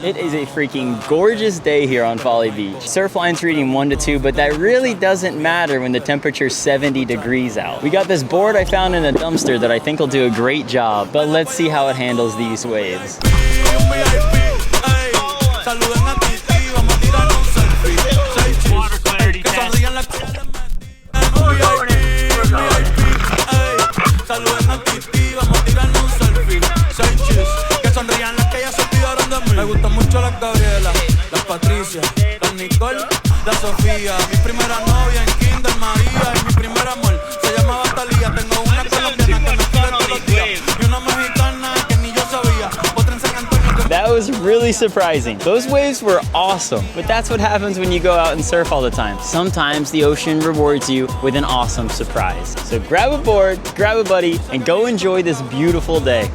It is a freaking gorgeous day here on Folly Beach. Surf line's reading 1 to 2, but that really doesn't matter when the temperature's 70 degrees out. We got this board I found in a dumpster that I think will do a great job, but let's see how it handles these waves. Water clarity test. Me gustan mucho las Gabriela, las Patricia, las Nicole, la Sofía. Mi primera novia en Kinder María y mi primer amor se llamaba Talía. Tengo una colombiana que me quiere todos los días y una mexicana que ni yo sabía. Otra en San Antonio. That was really surprising. Those waves were awesome, but that's what happens when you go out and surf all the time. Sometimes the ocean rewards you with an awesome surprise. So grab a board, grab a buddy, and go enjoy this beautiful day.